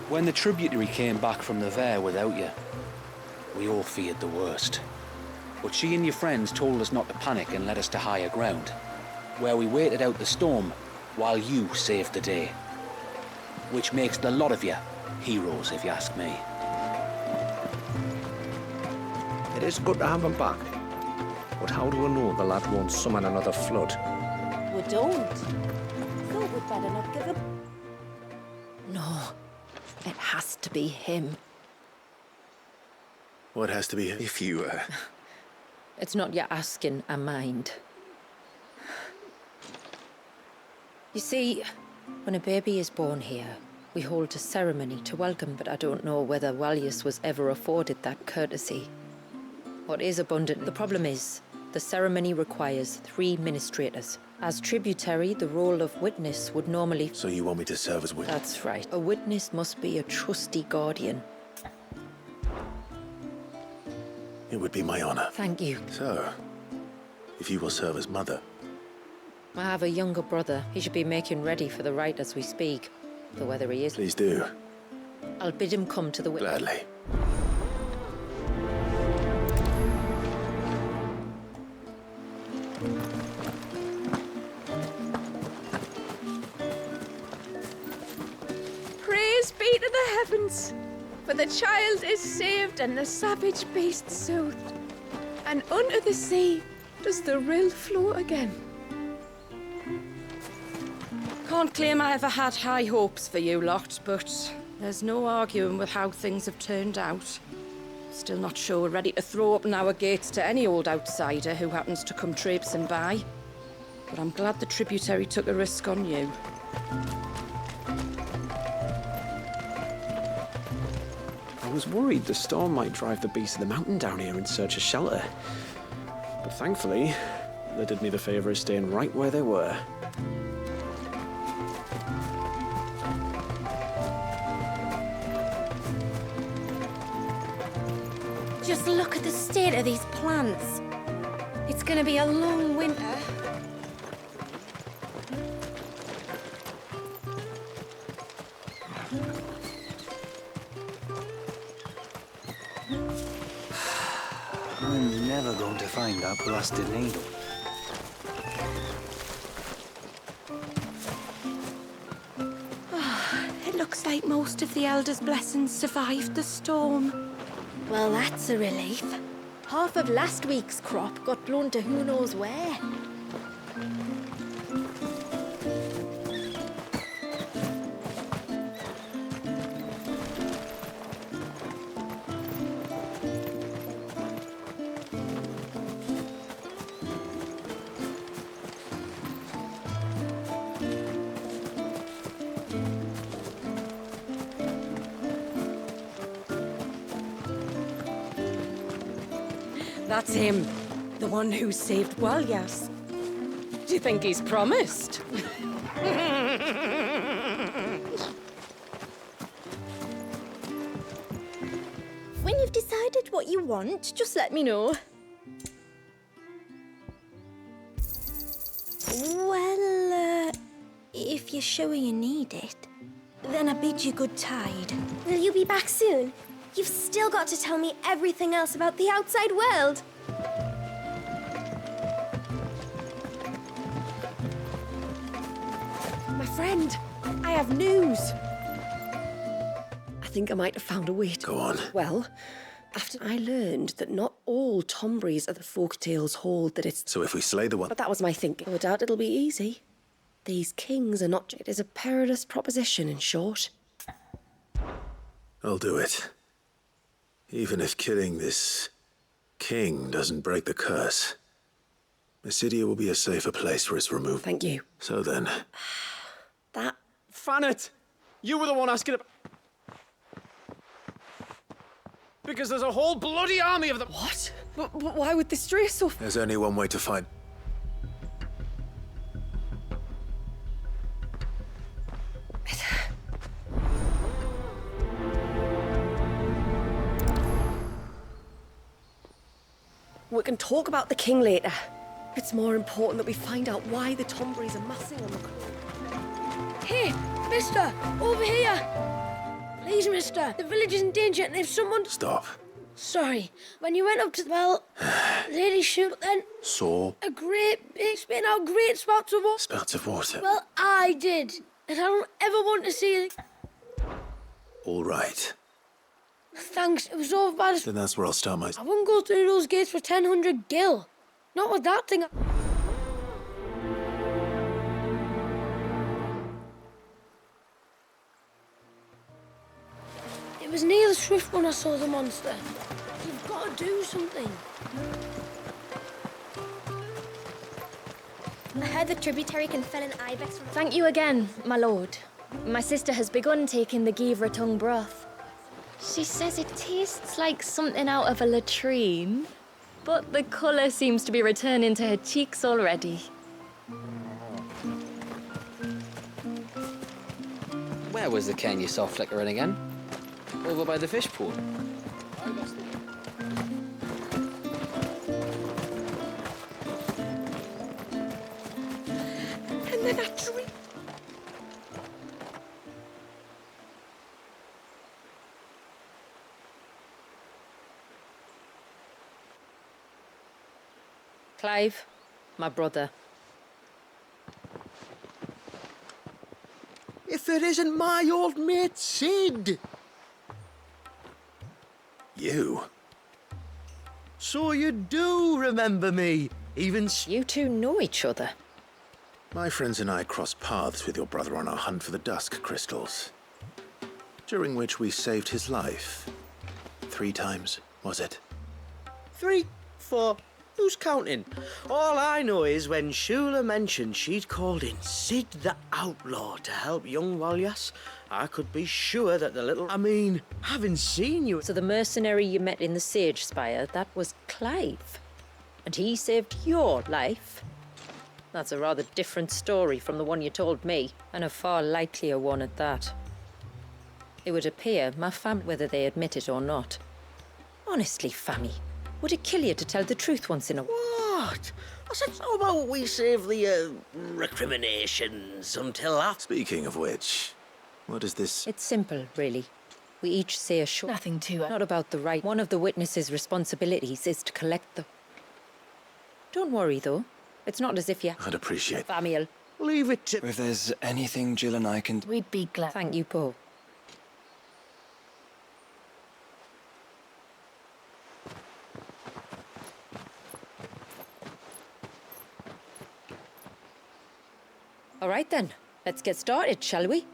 When the tributary came back from the Vare without you, we all feared the worst. But she and your friends told us not to panic and led us to higher ground, where we waited out the storm while you saved the day. Which makes the lot of you heroes, if you ask me. It is good to have him back. But how do we know the lad won't summon another flood? We don't. Thought we'd better not give up. No, it has to be him. What has to be if you, It's not your asking, I mind. You see, when a baby is born here, we hold a ceremony to welcome, but I don't know whether Walius was ever afforded that courtesy. What is abundant, the problem is, the ceremony requires 3 ministrators. As tributary, the role of witness would normally... So you want me to serve as witness? That's right. A witness must be a trusty guardian. It would be my honor. Thank you. So, if you will serve as mother... I have a younger brother. He should be making ready for the rite as we speak. Though whether he is... Please do. I'll bid him come to the... Gladly. Praise be to the heavens, for the child is saved and the savage beast soothed. And unto the sea does the rill flow again. Can't claim I ever had high hopes for you lot, but there's no arguing with how things have turned out. Still not sure we're ready to throw open our gates to any old outsider who happens to come traipsing by. But I'm glad the tributary took a risk on you. I was worried the storm might drive the beast of the mountain down here in search of shelter. But thankfully, they did me the favor of staying right where they were. Just look at the state of these plants. It's gonna be a long winter. I'm never going to find that blasted needle. It looks like most of the Elder's blessings survived the storm. Well, that's a relief. Half of last week's crop got blown to who knows where. That's him. The one who saved Walyas. Do you think he's promised? When you've decided what you want, just let me know. Well, if you're sure you need it, then I bid you good tide. Will you be back soon? You've still got to tell me everything else about the outside world. My friend, I have news. I think I might have found a way to... Go on. Well, after I learned that not all Tombries are the folktales hold that it's... So if we slay the one... But that was my thinking. I doubt it'll be easy. These kings are not... It is a perilous proposition, in short. I'll do it. Even if killing this king doesn't break the curse, Mysidia will be a safer place for its removal. Thank you. So then... That... Fanet! You were the one asking about... Because there's a whole bloody army of them... What? Why would this stray so... There's only one way to find... We can talk about the king later. It's more important that we find out why the Tombries are massing on the crown. Hey, mister, over here! Please, mister. The village is in danger, and if someone... Stop. Sorry. When you went up to... Well, Lady Shula, then... Saw A great big spin out great spouts of water. spouts of water. Well, I did. And I don't ever want to see it. All right. Thanks. It was over by the... Then that's where I'll start my... I wouldn't go through those gates for 1,000 gil. Not with that thing. It was near the Swift when I saw the monster. You've got to do something. I heard the tributary can fell an ibex from... Thank you again, my lord. My sister has begun taking the Givra tongue broth. She says it tastes like something out of a latrine, but the colour seems to be returning to her cheeks already. Where was the can you saw flickering again? Over by the fish pool. And then I dreamed. Clive, my brother. If it isn't my old mate Sid! You? So you do remember me, even... You two know each other. My friends and I crossed paths with your brother on our hunt for the Dusk Crystals, during which we saved his life. 3 times, was it? 3, 4... Who's counting? All I know is when Shula mentioned she'd called in Sid the Outlaw to help young Walyas, I could be sure that the little... I mean, having seen you... So the mercenary you met in the Sage Spire, that was Clive. And he saved your life. That's a rather different story from the one you told me, and a far likelier one at that. It would appear my family, whether they admit it or not. Honestly, Fammy, would it kill you to tell the truth once in a while? What? I said, how about we save the, recriminations until after... Speaking of which, what is this? It's simple, really. We each say a short... Nothing to it. Not about the right. One of the witnesses' responsibilities is to collect the... Don't worry, though. It's not as if you... I'd appreciate that. Famiel. Leave it to... If there's anything Jill and I can... We'd be glad. Thank you, Paul. All right, then. Let's get started, shall we?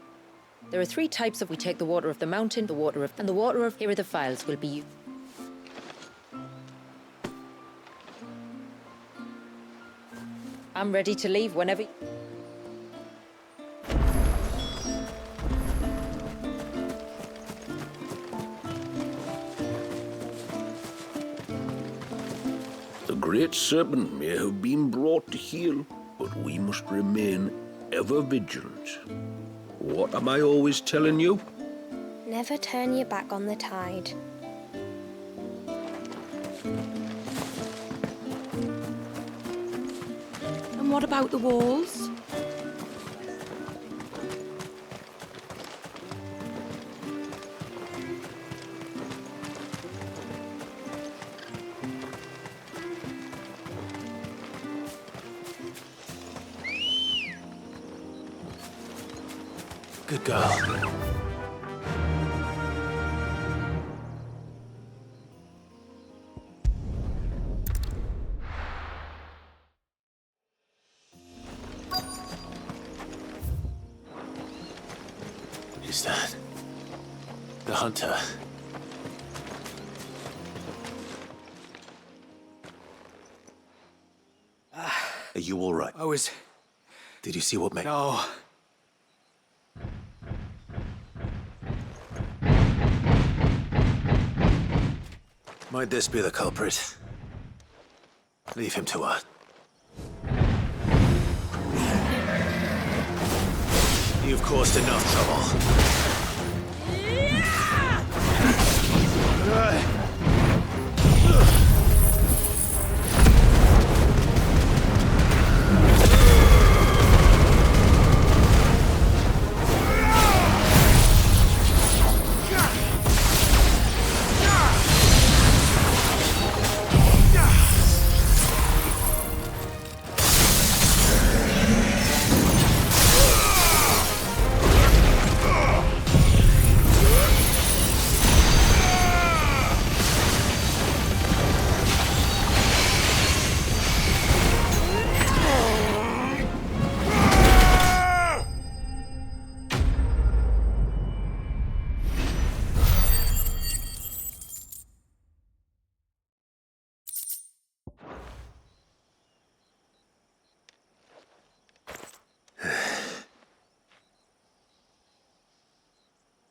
There are 3 types of... We take the water of the mountain, the water of... And the water of... Here are the files will be... I'm ready to leave whenever... The great serpent may have been brought to heel, but we must remain ever vigilant. What am I always telling you? Never turn your back on the tide. And what about the walls? Good girl. Is that the hunter? Are you all right? I was... Did you see what made... No. Might this be the culprit? Leave him to her. You've caused enough trouble.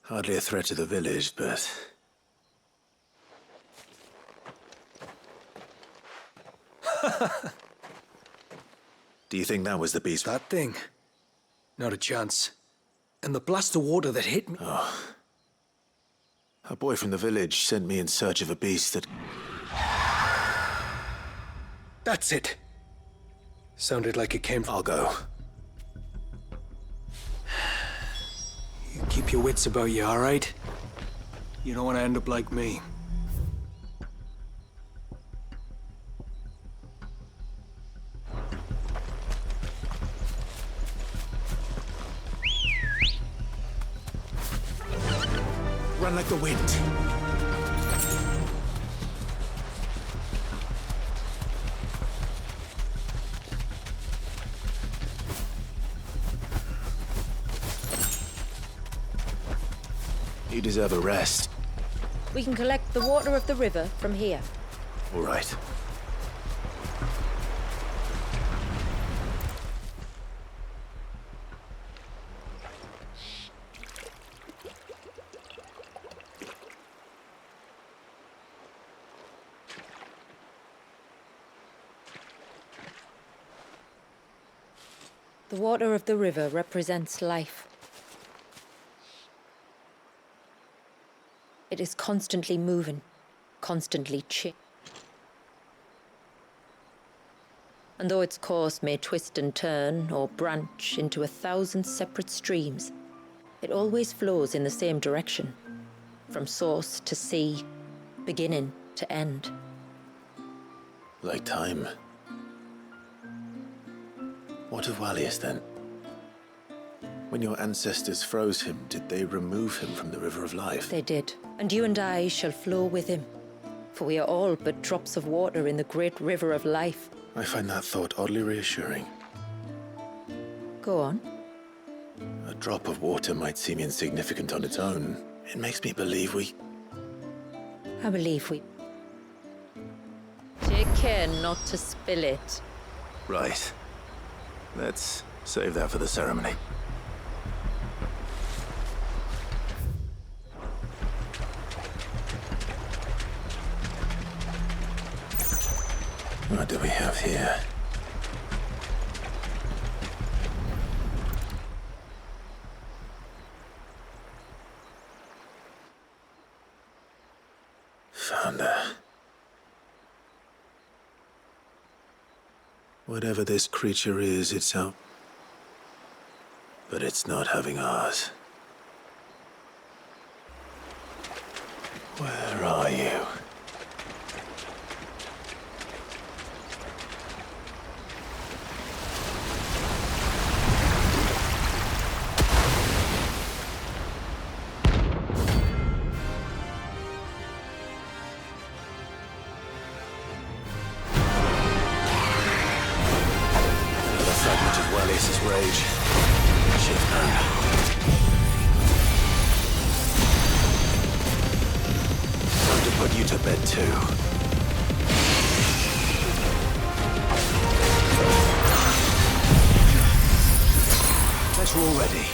Hardly a threat to the village, but... Do you think that was the beast? That thing? Not a chance. And the blast of water that hit me... Oh. A boy from the village sent me in search of a beast that... That's it. Sounded like it came from... I'll go. You keep your wits about you, all right? You don't want to end up like me. Run like the wind. You deserve a rest. We can collect the water of the river from here. All right. The water of the river represents life. It is constantly moving, constantly changing. And though its course may twist and turn or branch into 1,000 separate streams, it always flows in the same direction, from source to sea, beginning to end. Like time. What of Wallius, then? When your ancestors froze him, did they remove him from the River of Life? They did, and you and I shall flow with him, for we are all but drops of water in the great River of Life. I find that thought oddly reassuring. Go on. A drop of water might seem insignificant on its own. It makes me believe we... I believe we... Take care not to spill it. Right. Let's save that for the ceremony. What do we have here? Found her. Whatever this creature is, it's out. But it's not having ours. Where are you? Wallius's rage. Shit, man. Time to put you to bed, too. Guess we're all ready.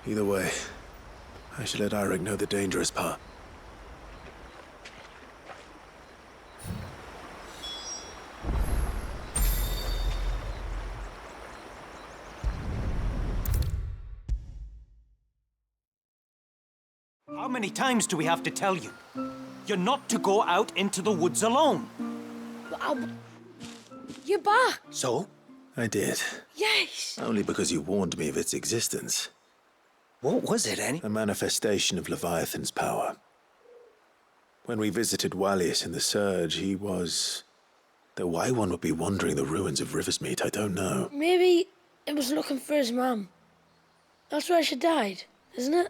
Either way, I should let Eirik know the dangerous part. How many times do we have to tell you? You're not to go out into the woods alone. You're back. So? I did. Yes. Only because you warned me of its existence. What was it, Annie? A manifestation of Leviathan's power. When we visited Wallius in the Surge, he was... Though why one would be wandering the ruins of Riversmeet, I don't know. Maybe it was looking for his mum. That's where she died, isn't it?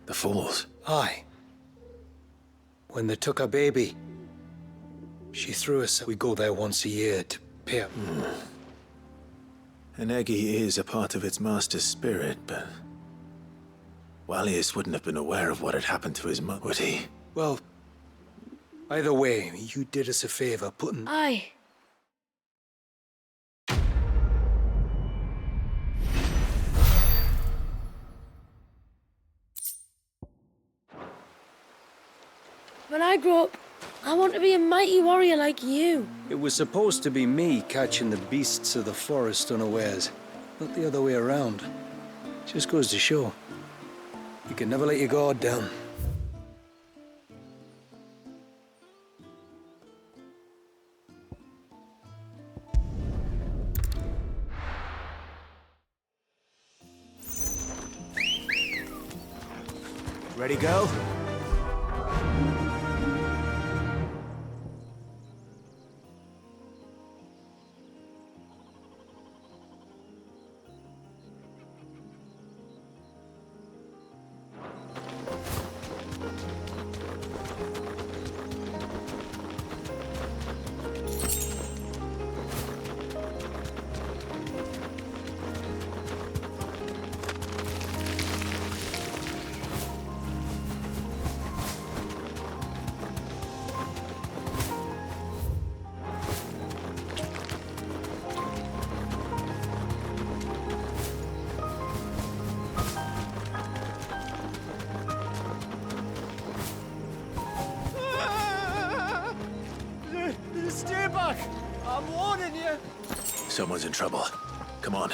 The Falls? Aye. When they took her baby, she threw us. We go there once a year to pay her. An Eggy is a part of its master's spirit, but... Wallius wouldn't have been aware of what had happened to his mother, would he? Well, either way, you did us a favor putting... Aye. When I grow up, I want to be a mighty warrior like you. It was supposed to be me catching the beasts of the forest unawares, not the other way around. Just goes to show. You can never let your guard down. Ready, go? Stay back! I'm warning you! Someone's in trouble. Come on.